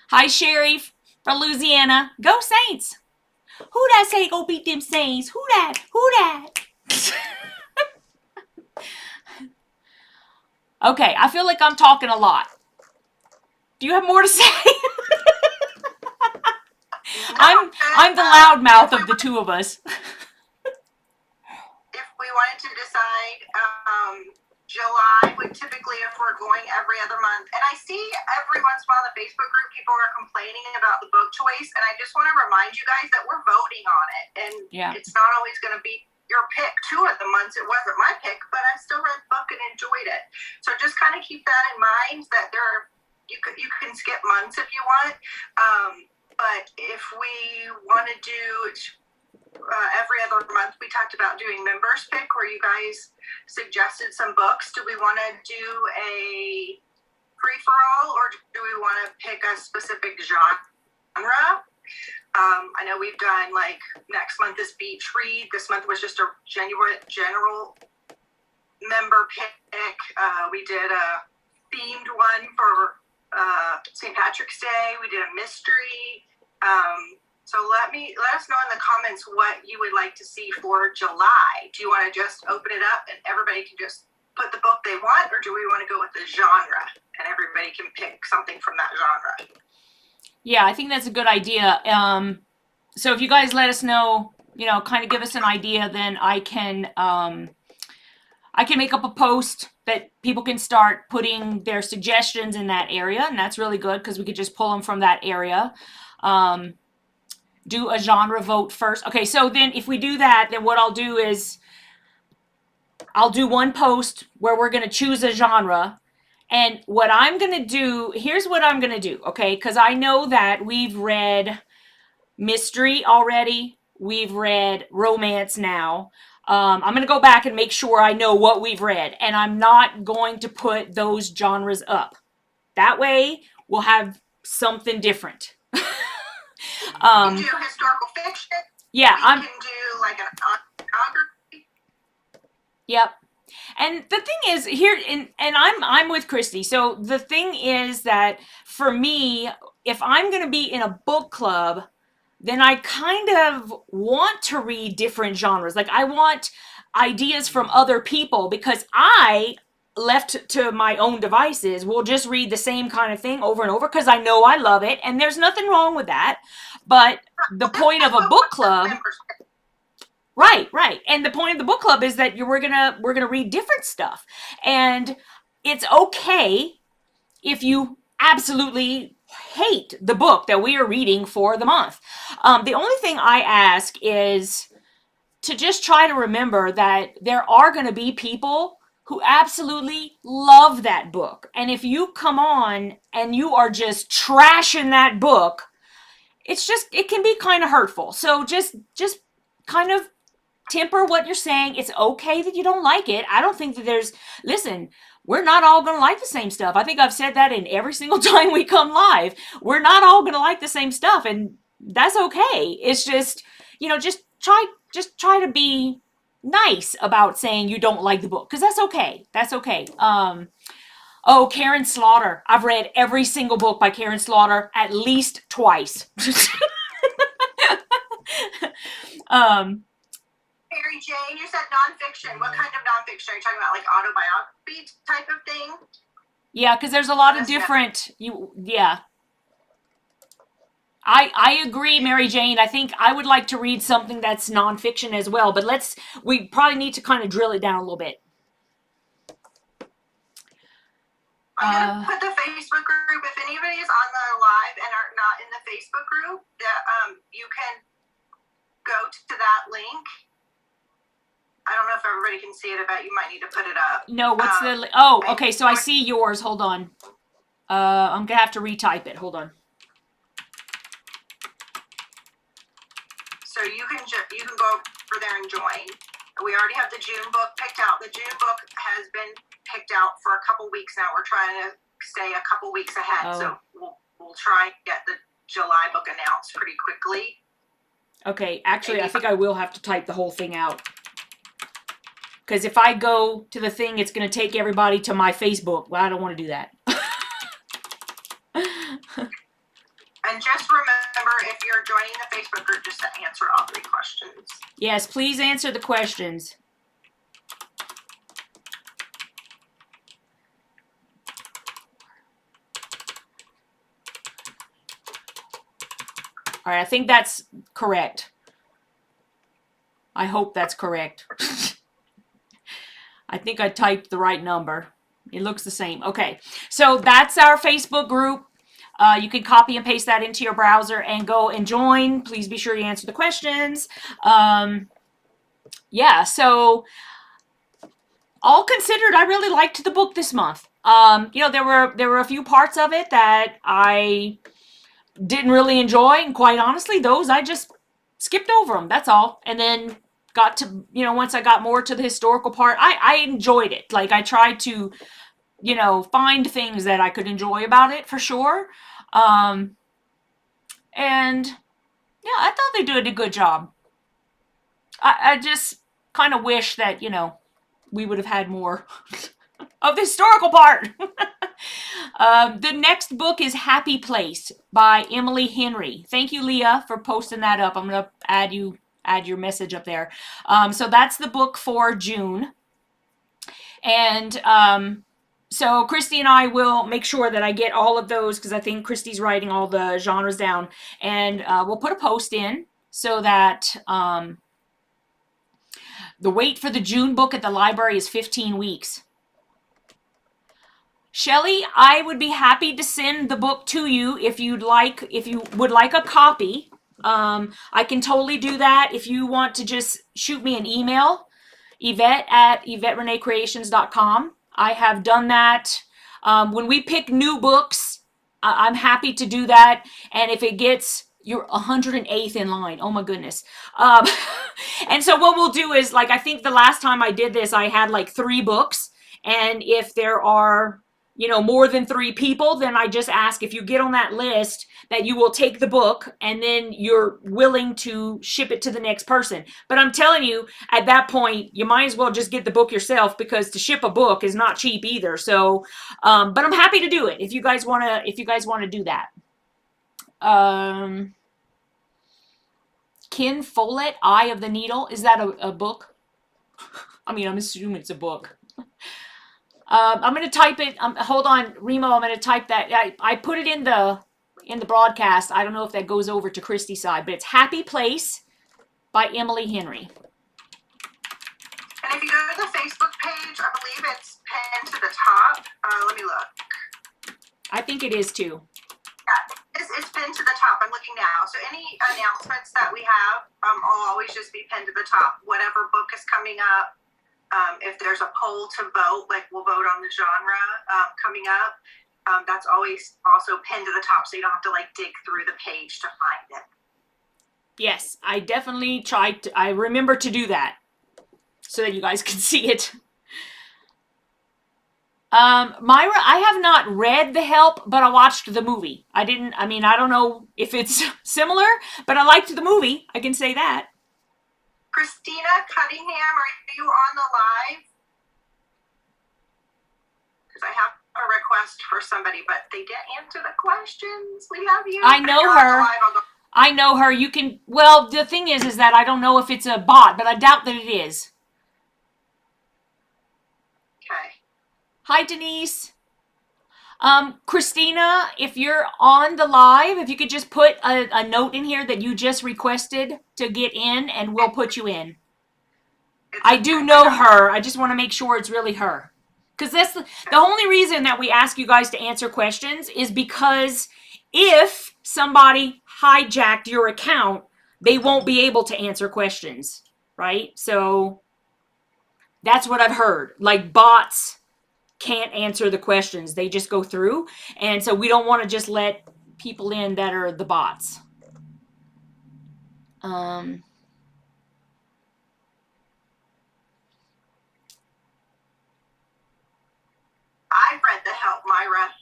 Hi, Sherry from Louisiana. Go Saints. Who that say go beat them Saints? Who that? Who that? Okay, I feel like I'm talking a lot. Do you have more to say? I'm the loudmouth of the two of us. If we wanted to decide, July would typically, if we're going every other month, and I see every once in a while in the Facebook group people are complaining about the book choice, and I just want to remind you guys that we're voting on it, and it's not always going to be your pick. 2 of the months it wasn't my pick, but I still read the book and enjoyed it. So just kind of keep that in mind, that you can skip months if you want, but if we want to do every other month, we talked about doing members pick, where you guys suggested some books. Do we want to do a free-for-all, or do we want to pick a specific genre? I know we've done, like, next month is Beach Read. This month was just a general member pick. We did a themed one for St. Patrick's Day. We did a mystery. So let us know in the comments what you would like to see for July. Do you want to just open it up and everybody can just put the book they want, or do we want to go with the genre and everybody can pick something from that genre? Yeah, I think that's a good idea. So if you guys let us know, kind of give us an idea, then I can make up a post that people can start putting their suggestions in that area, and that's really good because we could just pull them from that area. Do a genre vote first. Okay, so then if we do that, then what I'll do is I'll do one post where we're going to choose a genre. And what I'm going to do, here's what I'm going to do, okay? Because I know that we've read mystery already. We've read romance now. I'm going to go back and make sure I know what we've read. And I'm not going to put those genres up. That way, we'll have something different. You can do historical fiction. Yeah. We can do, like, an autobiography. Yep. And the thing is here, and I'm with Kristy. So the thing is that for me, if I'm going to be in a book club, then I kind of want to read different genres. Like, I want ideas from other people, because I, left to my own devices, will just read the same kind of thing over and over because I know I love it, and there's nothing wrong with that. But the point of a book club, right. And the point of the book club is that we're gonna read different stuff. And it's okay if you absolutely hate the book that we are reading for the month. The only thing I ask is to just try to remember that there are going to be people who absolutely love that book. And if you come on and you are just trashing that book, it can be kind of hurtful. So just kind of temper what you're saying. It's okay that you don't like it. I don't think that listen, we're not all going to like the same stuff. I think I've said that in every single time we come live. We're not all going to like the same stuff, and that's okay. It's just, just try to be nice about saying you don't like the book, because that's okay. That's okay. Oh, Karen Slaughter. I've read every single book by Karen Slaughter at least twice. Mary Jane, you said nonfiction. What kind of nonfiction? Are you talking about, like, autobiography type of thing? Yeah, because there's a lot of different. Yeah. I agree, Mary Jane. I think I would like to read something that's nonfiction as well, but we probably need to kind of drill it down a little bit. I'm going to put the Facebook group. If anybody is on the live and are not in the Facebook group, you can go to that link. I don't know if everybody can see it. I bet you might need to put it up. No, what's the... Oh, okay, so I see yours. Hold on. I'm going to have to retype it. Hold on. So you can go over there and join. We already have the June book picked out. The June book has been picked out for a couple weeks now. We're trying to stay a couple weeks ahead. Oh. So we'll try and get the July book announced pretty quickly. Okay, actually, I think I will have to type the whole thing out. Because if I go to the thing, it's going to take everybody to my Facebook. Well, I don't want to do that. And just remember, if you're joining the Facebook group, just to answer all 3 questions. Yes, please answer the questions. All right, I think that's correct. I hope that's correct. I think I typed the right number. It looks the same. Okay, so that's our Facebook group. You can copy and paste that into your browser and go and join. Please be sure you answer the questions. Yeah, so all considered, I really liked the book this month. You know, there were a few parts of it that I didn't really enjoy, and quite honestly, those I just skipped over them. That's all. And then got to, you know, once I got more to the historical part, I enjoyed it. Like, I tried to, you know, find things that I could enjoy about it for sure. And yeah, I thought they did a good job. I just kind of wish that, you know, we would have had more of the historical part. The next book is Happy Place by Emily Henry. Thank you, Leah, for posting that up. I'm going to add your message up there. So that's the book for June. And so KRISTY and I will make sure that I get all of those, because I think KRISTY's writing all the genres down. And we'll put a post in so that the wait for the June book at the library is 15 weeks. Shelly, I would be happy to send the book to you if you would like a copy. I can totally do that. If you want to just shoot me an email, YVETTE@YVETTEReneeCreations.com. I have done that. When we pick new books, I'm happy to do that. And if it gets, you're 108th in line. Oh my goodness. And so what we'll do is, like, I think the last time I did this, I had like 3 books. And if there are, you know, more than 3 people, then I just ask if you get on that list that you will take the book and then you're willing to ship it to the next person. But I'm telling you, at that point, you might as well just get the book yourself, because to ship a book is not cheap either. So, but I'm happy to do it if you guys want to do that. Ken Follett, Eye of the Needle. Is that a book? I mean, I'm assuming it's a book. I'm going to type it. Hold on, Remo. I'm going to type that. I put it in the broadcast. I don't know if that goes over to KRISTY's side, but it's Happy Place by Emily Henry. And if you go to the Facebook page, I believe it's pinned to the top. Let me look. I think it is too. Yeah, it's pinned to the top. I'm looking now. So any announcements that we have, will always just be pinned to the top. Whatever book is coming up. If there's a poll to vote, like we'll vote on the genre coming up, that's always also pinned to the top, so you don't have to like dig through the page to find it. Yes, I definitely I remember to do that so that you guys can see it. Myra, I have not read The Help, but I watched the movie. I don't know if it's similar, but I liked the movie. I can say that. Christina Cunningham, are you on the live? Because I have a request for somebody, but they didn't answer the questions. We love you. I know her. I know her. You can, well, the thing is that I don't know if it's a bot, but I doubt that it is. Okay. Hi, Denise. Christina, if you're on the live, if you could just put a note in here that you just requested to get in, and we'll put you in. I do know her. I just want to make sure it's really her. Because that's the only reason that we ask you guys to answer questions is because if somebody hijacked your account, they won't be able to answer questions, right? So that's what I've heard. Like, bots can't answer the questions. They just go through. And so we don't want to just let people in that are the bots. I've read The Help, Myra.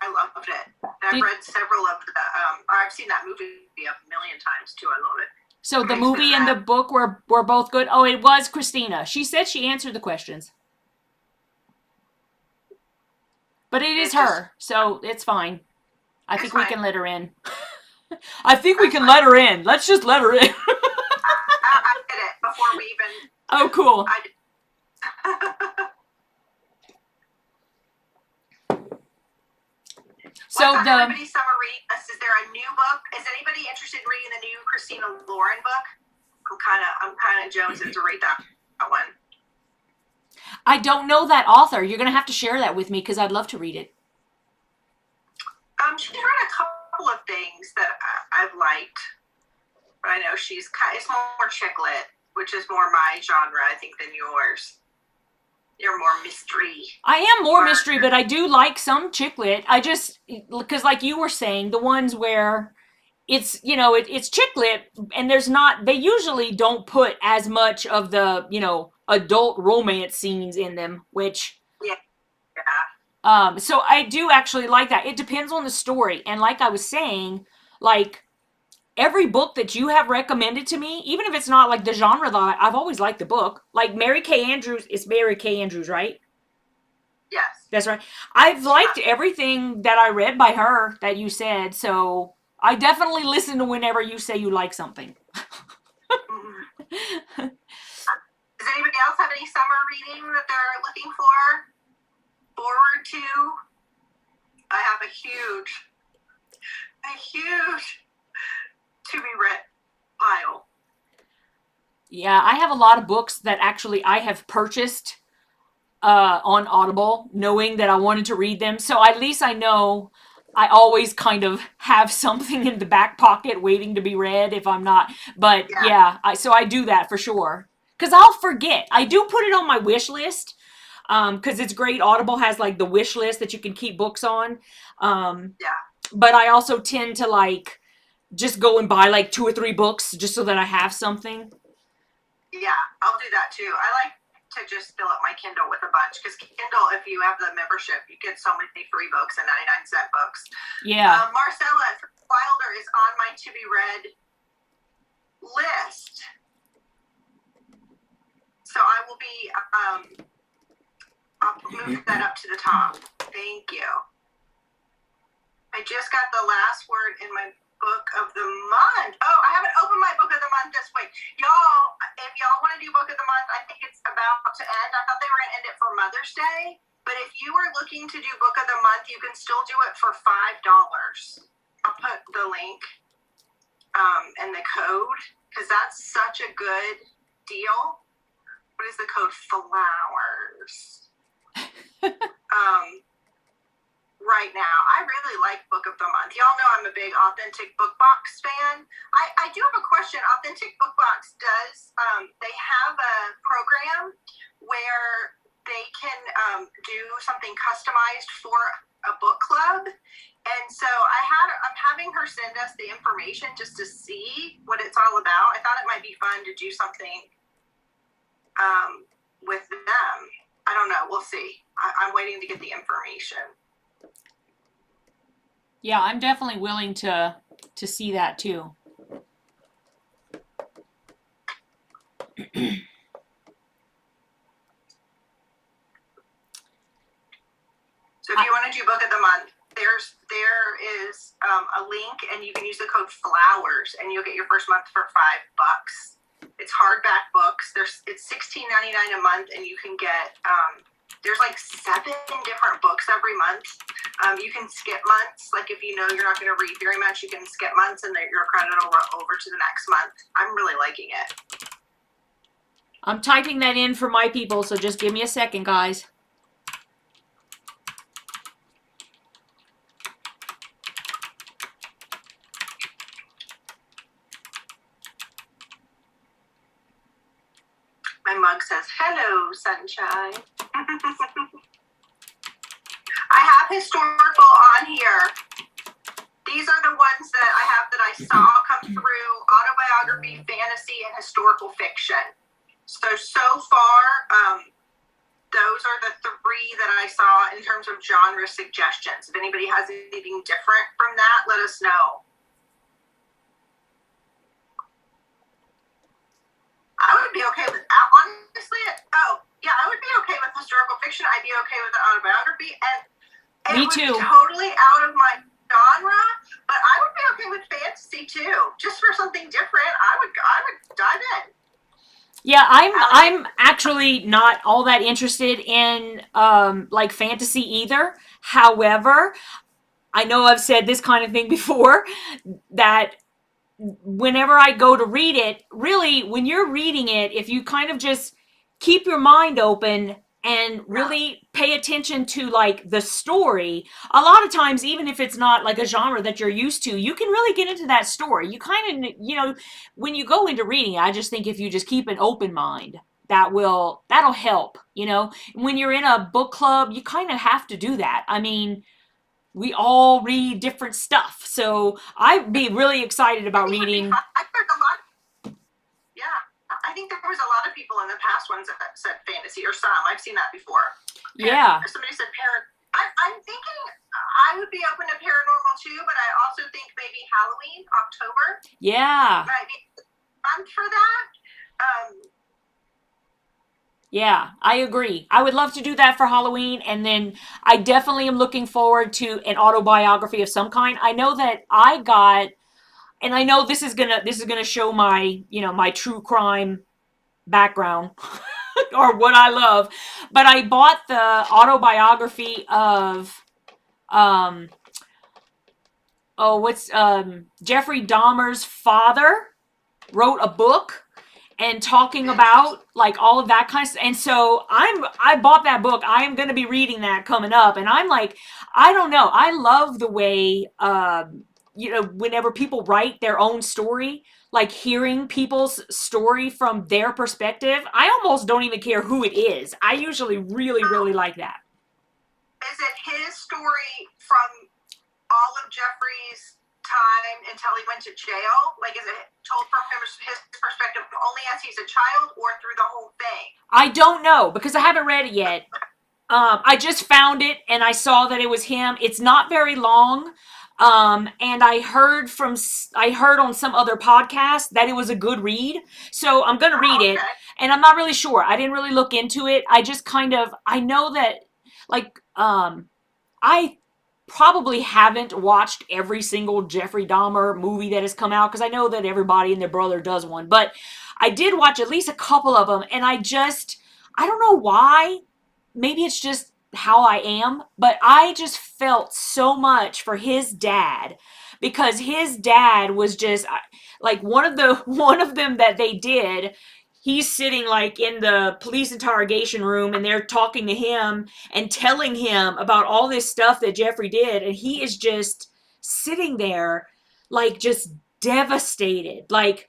I loved it. I've read several of the, I've seen that movie a million times too. I love it. So the Makes me movie and the laugh. book were both good. Oh, it was Christina. She said she answered the questions. But it is It just, her, so it's fine. I it's think we fine. can let her in. I think we That's can fine. let her in. Let's just let her in. I did it before we even. Oh, cool. I did. So What's on the everybody's summer read list? Is there a new book? Is anybody interested in reading the new Christina Lauren book? I'm kind of jonesing to read that one. I don't know that author. You're gonna have to share that with me because I'd love to read it. She's read a couple of things that I've liked, but I know it's more chick lit, which is more my genre, I think, than yours. You're more mystery. I am more mystery, but I do like some chick lit. I just, because like you were saying, the ones where it's, it's chick lit and they usually don't put as much of the, adult romance scenes in them, which, Yeah. so I do actually like that. It depends on the story. And like I was saying, like, every book that you have recommended to me, even if it's not like the genre that I've always liked the book, like Mary Kay Andrews, it's Mary Kay Andrews, right? Yes. That's right. I've liked everything that I read by her that you said, so I definitely listen to whenever you say you like something. Does anybody else have any summer reading that they're looking forward to? I have a huge to be read pile. Yeah, I have a lot of books that actually I have purchased on Audible, knowing that I wanted to read them. So at least I know I always kind of have something in the back pocket waiting to be read if I'm not. But yeah, so I do that for sure. Because I'll forget. I do put it on my wish list. Because it's great. Audible has like the wish list that you can keep books on. But I also tend to like just go and buy like 2 or 3 books just so that I have something. Yeah, I'll do that too. I like to just fill up my Kindle with a bunch because Kindle, if you have the membership, you get so many free books and 99-cent books. Yeah. Marcella Wilder is on my to be read list. So I will be, I'll move that up to the top. Thank you. I just got the last word in my book of the month. Oh, I haven't opened my book of the month this week. Y'all, if y'all want to do book of the month, I think it's about to end. I thought they were going to end it for Mother's Day, but if you are looking to do book of the month, you can still do it for $5. I'll put the link and the code because that's such a good deal. What is the code? Flowers. Right now, I really like Book of the Month. Y'all know I'm a big Authentic Book Box fan. I do have a question. Authentic Book Box does, they have a program where they can do something customized for a book club. And so I'm having her send us the information just to see what it's all about. I thought it might be fun to do something with them. I don't know. We'll see. I'm waiting to get the information. Yeah, I'm definitely willing to see that too. So if you want to do book of the month, there is a link and you can use the code FLOWERS and you'll get your first month for $5. It's hardback books. It's $16.99 a month and you can get there's like 7 different books every month. You can skip months. Like if you know you're not going to read very much, you can skip months and your credit will roll over to the next month. I'm really liking it. I'm typing that in for my people, so just give me a second, guys. My mug says, "Hello, sunshine." I have historical on here. These are the ones that I have that I saw come through: autobiography, fantasy, and historical fiction. So far, those are the 3 that I saw in terms of genre suggestions. If anybody has anything different from that, let us know. I would be okay with, honestly, I would be okay with historical fiction. I'd be okay with an autobiography, and Me it would too. be totally out of my genre, but I would be okay with fantasy too, just for something different. I would dive in. Yeah, I'm actually not all that interested in like fantasy either. However, I know I've said this kind of thing before, that whenever I go to read it, really, when you're reading it, if you kind of just keep your mind open and really pay attention to like the story, a lot of times, even if it's not like a genre that you're used to, you can really get into that story. You kind of, when you go into reading, I just think if you just keep an open mind, that'll help. When you're in a book club, you kind of have to do that. I mean, we all read different stuff. So I'd be really excited about reading. I think there was a lot of people in the past ones that said fantasy, or some. I've seen that before. Yeah. Somebody said I'm thinking I would be open to paranormal too, but I also think maybe Halloween, October. Yeah. Might be fun for that. Yeah, I agree. I would love to do that for Halloween, and then I definitely am looking forward to an autobiography of some kind. I know that I got, and I know this is gonna show my my true crime background or what I love, but I bought the autobiography of Jeffrey Dahmer's father wrote a book and talking about like all of that kind of stuff. And so I bought that book. I am going to be reading that coming up. And I'm like, I don't know. I love the way, whenever people write their own story, like hearing people's story from their perspective, I almost don't even care who it is. I usually really, really like that. Is it his story from all of Jeffrey's time until he went to jail? Like, is it told from his perspective only as he's a child, or through the whole thing? I don't know, because I haven't read it yet. I just found it and I saw that it was him. It's not very long. And I heard on some other podcast that it was a good read. So I'm going to read it, and I'm not really sure. I didn't really look into it. I just I know that like, I probably haven't watched every single Jeffrey Dahmer movie that has come out, because I know that everybody and their brother does one, but I did watch at least a couple of them, and I don't know why. Maybe it's just how I am, but I just felt so much for his dad, because his dad was just like one of them that they did. He's sitting like in the police interrogation room, and they're talking to him and telling him about all this stuff that Jeffrey did. And he is just sitting there like just devastated. Like,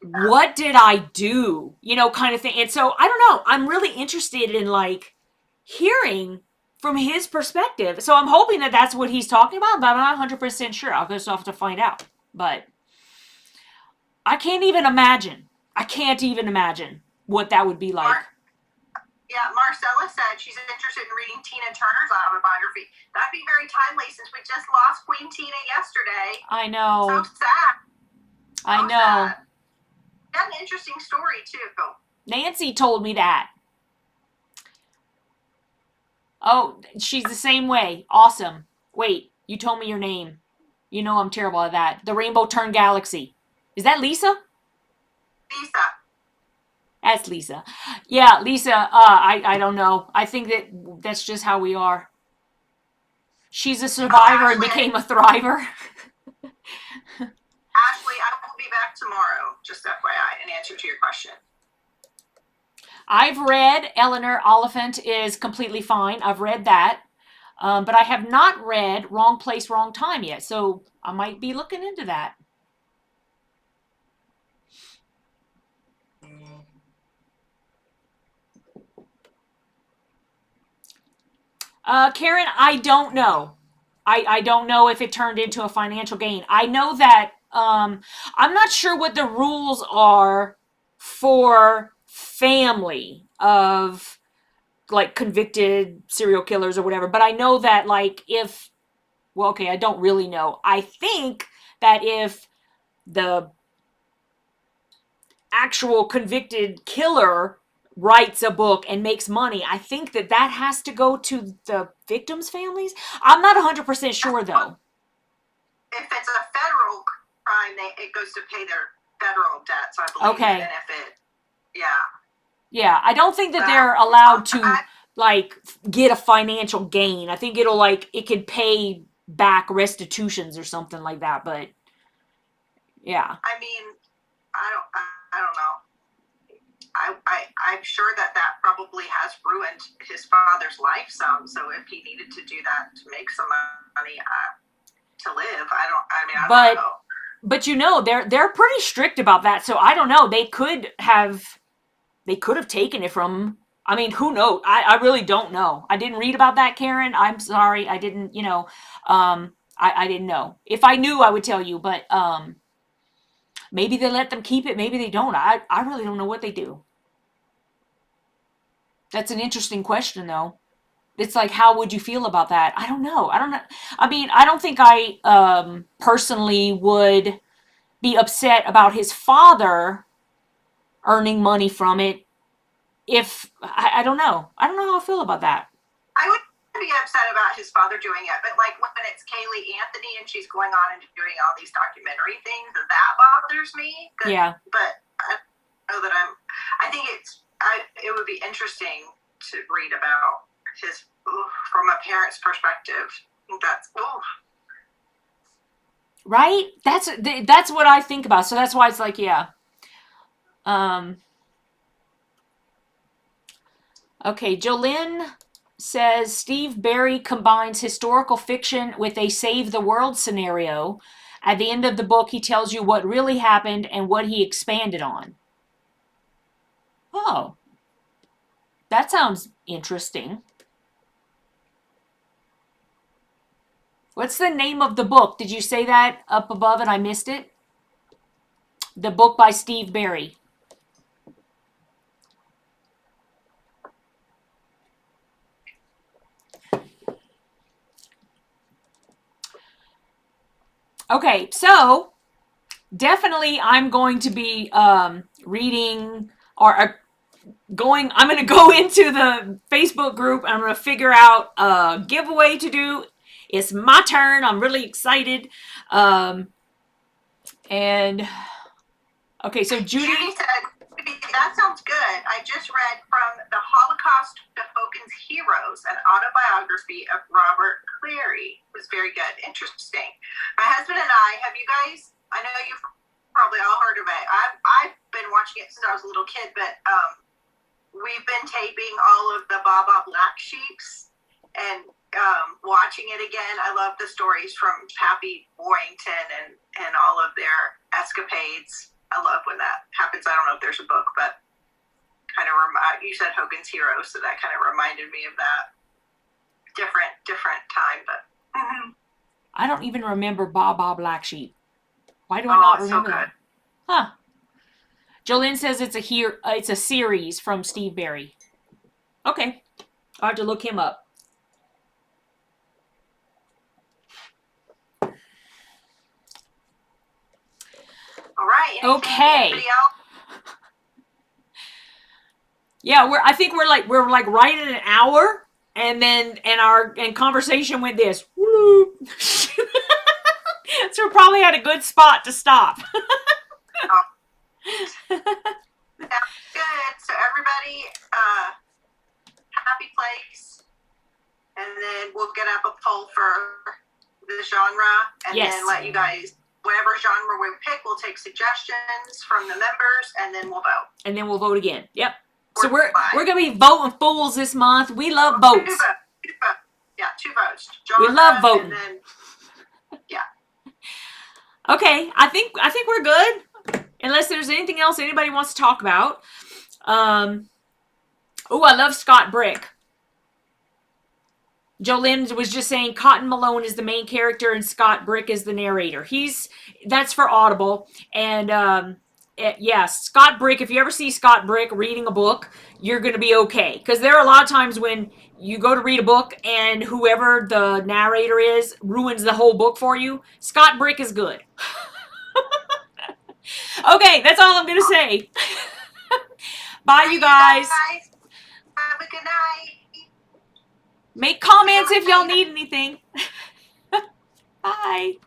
what did I do? Kind of thing. And so I don't know. I'm really interested in like hearing from his perspective. So I'm hoping that that's what he's talking about, but I'm not 100% sure. I'll just have to find out. But I can't even imagine what that would be like. Marcella said she's interested in reading Tina Turner's autobiography. That'd be very timely, since we just lost Queen Tina yesterday. I know. So sad. I know. That's an interesting story too. Nancy told me that. Oh, she's the same way. Awesome. Wait, you told me your name. You know I'm terrible at that. The Rainbow Turn Galaxy. Is that Lisa? Lisa. That's Lisa. Yeah, Lisa, I don't know. I think that's just how we are. She's a survivor and became a thriver. Ashley, I will be back tomorrow, just FYI, in answer to your question. I've read Eleanor Oliphant is Completely Fine. I've read that. But I have not read Wrong Place, Wrong Time yet. So I might be looking into that. Karen, I don't know. I don't know if it turned into a financial gain. I know that I'm not sure what the rules are for family of like convicted serial killers or whatever, but I know that like I don't really know. I think that if the actual convicted killer writes a book and makes money, I think that that has to go to the victims' families. I'm not 100% sure though. If it's a federal crime, it goes to pay their federal debts, I believe. Okay. And if it, yeah. Yeah, I don't think that they're allowed to like get a financial gain. I think it'll like it could pay back restitutions or something like that, but yeah. I mean, I don't know. I'm sure that probably has ruined his father's life some. So if he needed to do that to make some money to live, I don't know. But you know, they're pretty strict about that. So I don't know. They could have taken it from him. I mean, who knows? I really don't know. I didn't read about that, Karen. I'm sorry. I didn't, I didn't know. If I knew, I would tell you, but maybe they let them keep it, maybe they don't. I really don't know what they do. That's an interesting question, though. It's like, how would you feel about that? I don't know. I mean, I don't think I personally would be upset about his father earning money from it. If I don't know. I don't know how I feel about that. I would be upset about his father doing it, but like when it's Kaylee Anthony and she's going on and doing all these documentary things, that bothers me. Yeah. But I know that I think it would be interesting to read about his from a parent's perspective. That's right. That's what I think about. So that's why it's like, yeah. Okay, Jolynn says Steve Berry combines historical fiction with a save the world scenario. At the end of the book, he tells you what really happened and what he expanded on. Oh, that sounds interesting. What's the name of the book? Did you say that up above and I missed it? The book by Steve Berry. Okay, so definitely I'm going to be reading or I'm going to go into the Facebook group and I'm going to figure out a giveaway to do. It's my turn. I'm really excited. And okay, so Judy said, that sounds good. I just read From the Holocaust to Hogan's Heroes, an autobiography of Robert Cleary. It was very good. Interesting. My husband and I, I know you've probably all heard of it. I've been watching it since I was a little kid, but we've been taping all of the Baba Black Sheeps and watching it again. I love the stories from Pappy Boyington and all of their escapades. I love when that happens. I don't know if there's a book, but kind of you said Hogan's Heroes, so that kind of reminded me of that. Different time, but I don't even remember Baba Black Sheep. Why do I not remember that? Huh. Jolynn says it's a series from Steve Berry. Okay. I'll have to look him up. All right. Okay. Yeah, I think we're like right at an hour, and our conversation went this. So we probably had a good spot to stop. That's good. So everybody, happy place, and then we'll get up a poll for the genre, and then let you guys. Whatever genre we pick, we'll take suggestions from the members, and then we'll vote. And then we'll vote again. Yep. So we're gonna be voting fools this month. We love votes. Two votes. We love voting. And then, yeah. Okay, I think we're good. Unless there's anything else anybody wants to talk about. I love Scott Brick. Jolynn was just saying Cotton Malone is the main character and Scott Brick is the narrator. That's for Audible. And yes, Scott Brick, if you ever see Scott Brick reading a book, you're going to be okay. Because there are a lot of times when you go to read a book and whoever the narrator is ruins the whole book for you. Scott Brick is good. Okay, that's all I'm going to say. Bye, you guys. Have a good night. Make comments if y'all need anything. Bye.